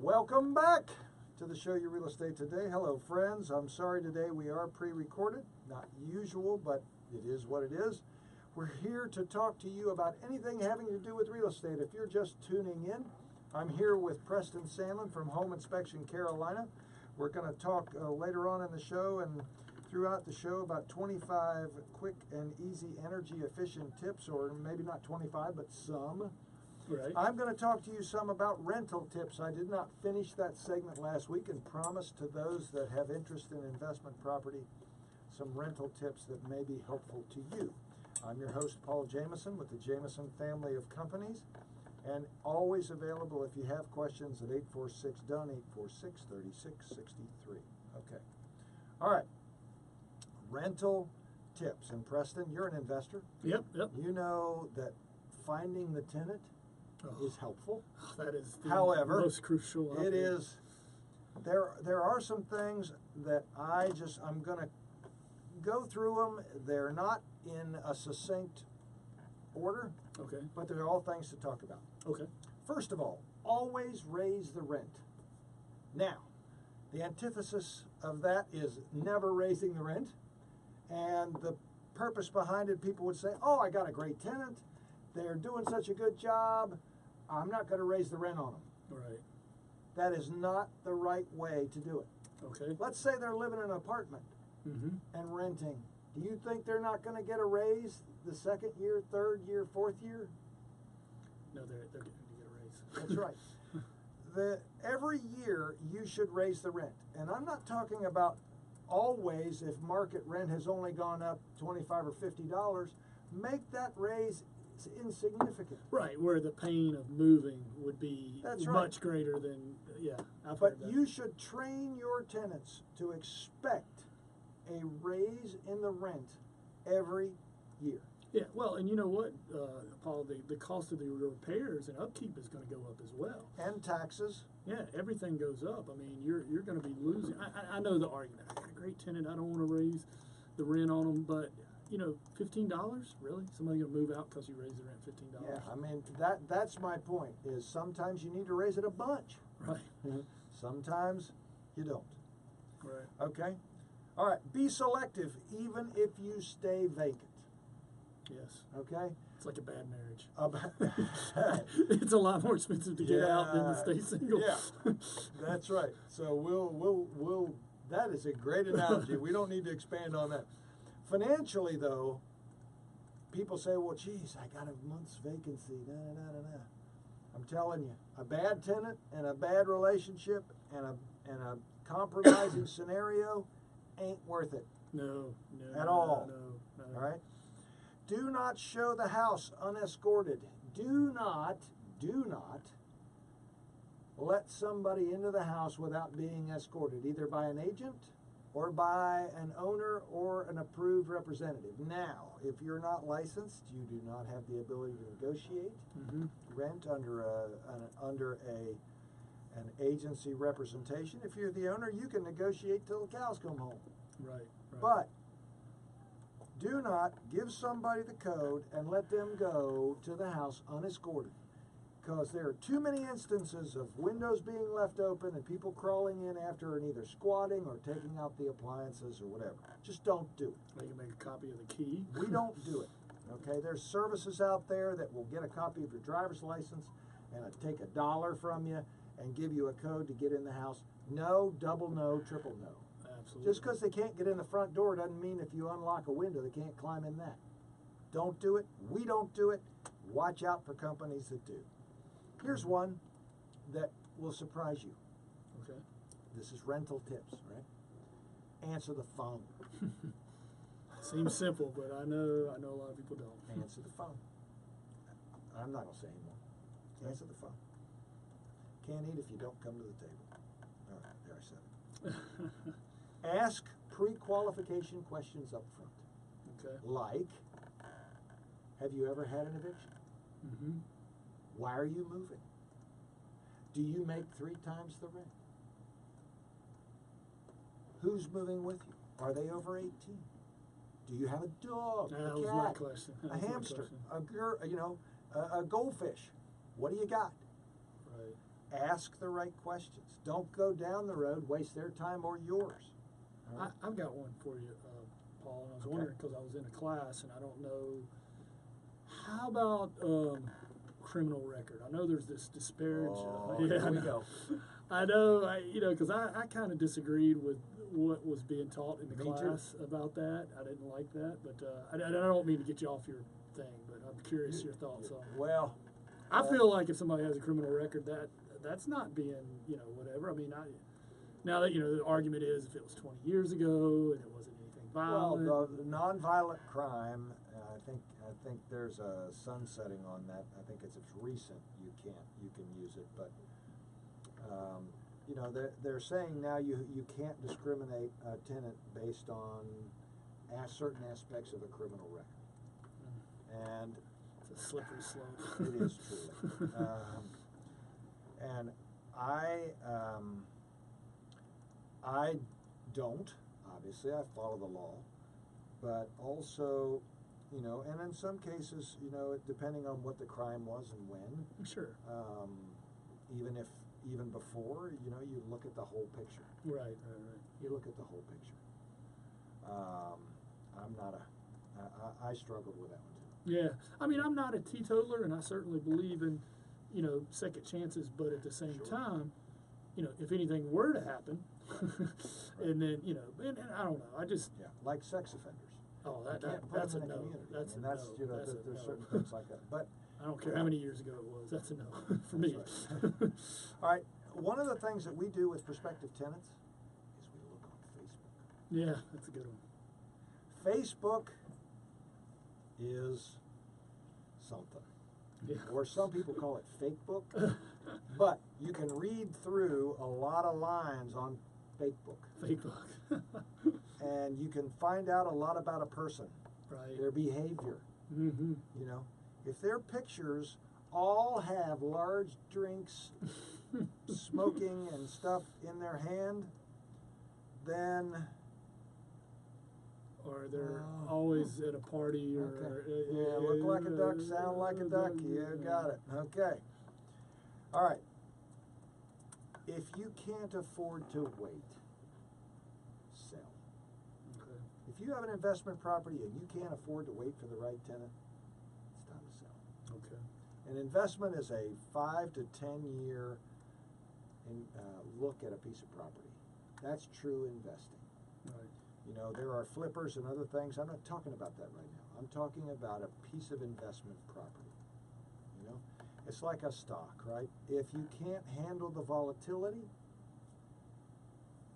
Welcome back to the show, Your Real Estate Today. Hello, friends. I'm sorry today we are pre-recorded. Not usual, but it is what it is. We're here to talk to you about anything having to do with real estate. If you're just tuning in, I'm here with Preston Sandlin from Home Inspection Carolina. We're going to talk later on in the show and throughout the show about 25 quick and easy energy efficient tips, or maybe not 25, but some. Right. I'm going to talk to you some about rental tips. I did not finish that segment last week and promised to those that have interest in investment property some rental tips that may be helpful to you. I'm your host, Paul Jameson, with the Jameson family of companies, and always available if you have questions at 846-DONE, 846-3663. Okay. All right. Rental tips. And Preston, you're an investor. Yep. You know that finding the tenant is helpful. That is the However, most crucial. It is. There are some things that I'm going to go through them. They're not in a succinct order. Okay. But they're all things to talk about. Okay. First of all, always raise the rent. Now, the antithesis of that is never raising the rent. And the purpose behind it, people would say, oh, I got a great tenant. They're doing such a good job. I'm not going to raise the rent on them. Right. That is not the right way to do it. Okay. Let's say they're living in an apartment and renting. Do you think they're not going to get a raise the second year, third year, fourth year? No, they're getting to get a raise. That's right. Every year you should raise the rent. And I'm not talking about always if market rent has only gone up $25 or $50, make that raise insignificant. Right, where the pain of moving would be much greater than, But you should train your tenants to expect a raise in the rent every year. Yeah, well, and you know what, Paul, the cost of the repairs and upkeep is going to go up as well. And taxes. Yeah, everything goes up. I mean, you're going to be losing. I know the argument. I got a great tenant. I don't want to raise the rent on them, but you know, $15, really? Somebody gonna move out because you raised the rent $15? Yeah, I mean that's my point. Is sometimes you need to raise it a bunch. Right. Sometimes you don't. Right. Okay. All right. Be selective, even if you stay vacant. Yes. Okay. It's like a bad marriage. It's a lot more expensive to get out than to stay single. Yeah. That's right. So we'll. That is a great analogy. We don't need to expand on that. Financially, though, people say, well, geez, I got a month's vacancy. I'm telling you, a bad tenant and a bad relationship and a compromising scenario ain't worth it. No. At all. No. All right? Do not show the house unescorted. Do not let somebody into the house without being escorted, either by an agent or by an owner or an approved representative. Now, if you're not licensed, you do not have the ability to negotiate rent under an agency representation. If you're the owner, you can negotiate till the cows come home. Right. But do not give somebody the code and let them go to the house unescorted, because there are too many instances of windows being left open and people crawling in after and either squatting or taking out the appliances or whatever. Just don't do it. You can make a copy of the key. We don't do it. Okay, there's services out there that will get a copy of your driver's license and take $1 from you and give you a code to get in the house. No, double no, triple no. Absolutely. Just because they can't get in the front door doesn't mean if you unlock a window they can't climb in that. Don't do it. We don't do it. Watch out for companies that do. Here's one that will surprise you. Okay. This is rental tips, right? Answer the phone. Seems simple, but I know a lot of people don't. Answer the phone. I'm not gonna say anymore. Answer the phone. Can't eat if you don't come to the table. All right, there I said it. Ask pre-qualification questions up front. Okay. Like, have you ever had an eviction? Why are you moving? Do you make 3 times the rent? Who's moving with you? Are they over 18? Do you have a dog, a cat, a hamster, a goldfish? What do you got? Right. Ask the right questions. Don't go down the road, waste their time or yours. All right? I've got one for you, Paul, and I was Okay. wondering, because I was in a class and I don't know, how about criminal record? I know there's this disparage. Oh, yeah, here we I know. go. I know, because I kind of disagreed with what was being taught in the Me too. class about that. I didn't like that, but I don't mean to get you off your thing, but I'm curious your thoughts on it. Well, I feel like if somebody has a criminal record, that's not being, whatever. I mean, now that, the argument is if it was 20 years ago and it wasn't anything violent. well, the nonviolent crime, I think there's a sunsetting on that. I think if it's recent, you can use it, but they're saying now you can't discriminate a tenant based on certain aspects of a criminal record, and It's a slippery slope. it is true. And I don't, obviously, I follow the law, but also, and in some cases, depending on what the crime was and when, Sure. even before, you look at the whole picture. Right. You look at the whole picture. I struggled with that one too. Yeah. I mean, I'm not a teetotaler, and I certainly believe in, second chances, but at the same Sure. time, if anything were to happen, and then, and I don't know, I just, Yeah, like sex offenders. oh, You can't put that's a them in no. community. That's I mean, a that's, no. That's a there's no. certain things like that. But I don't care how many years ago it was. That's a no for me. Right. All right, one of the things that we do with prospective tenants is we look on Facebook. Yeah, that's a good one. Facebook is something. Yeah. Or some people call it fake book. But you can read through a lot of lines on Facebook. Facebook. And you can find out a lot about a person, Right. their behavior. Mm-hmm. If their pictures all have large drinks, smoking and stuff in their hand, then Or they're Oh. always at a party, or okay. Yeah, look like a duck, sound like a duck. You got it. Okay. All right. If you can't afford to wait, sell. Okay. If you have an investment property and you can't afford to wait for the right tenant, it's time to sell. Okay. An investment is a 5 to 10 year look at a piece of property. That's true investing. Right. There are flippers and other things. I'm not talking about that right now. I'm talking about a piece of investment property. It's like a stock, right? If you can't handle the volatility,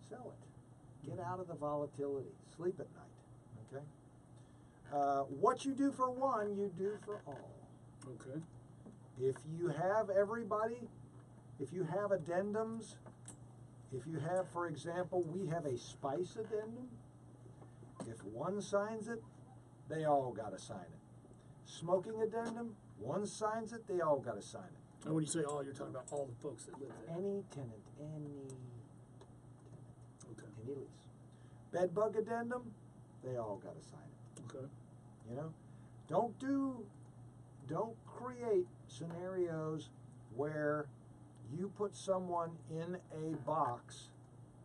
sell it. Get out of the volatility. Sleep at night, okay? What you do for one, you do for all. Okay. If you have everybody, if you have addendums, if you have, for example, we have a spice addendum. If one signs it, they all got to sign it. Smoking addendum, one signs it, they all got to sign it. And when you say all, you're talking about all the folks that live there. Any tenant, Okay. any lease. Bed bug addendum, they all got to sign it. Okay. Don't create scenarios where you put someone in a box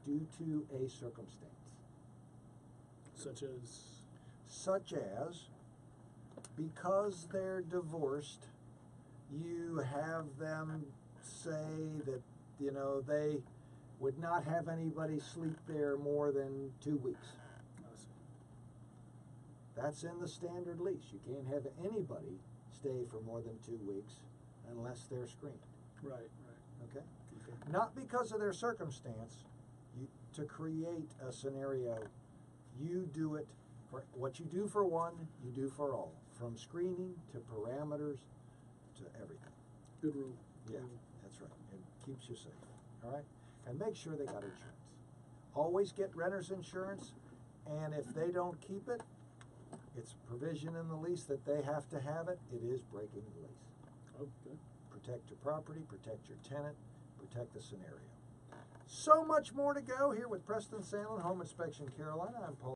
due to a circumstance. Such as, because they're divorced, you have them say that, they would not have anybody sleep there more than 2 weeks. I see. That's in the standard lease. You can't have anybody stay for more than 2 weeks unless they're screened. Right. Okay? Okay. Not because of their circumstance. To create a scenario, you do it for what you do for one, you do for all. From screening to parameters to everything. Good rule. Yeah, that's right. It keeps you safe. All right? And make sure they got insurance. Always get renter's insurance, and if they don't keep it, it's provision in the lease that they have to have it. It is breaking the lease. Okay. Protect your property, protect your tenant, protect the scenario. So much more to go here with Preston Sandlin, Home Inspection Carolina. I'm Paul.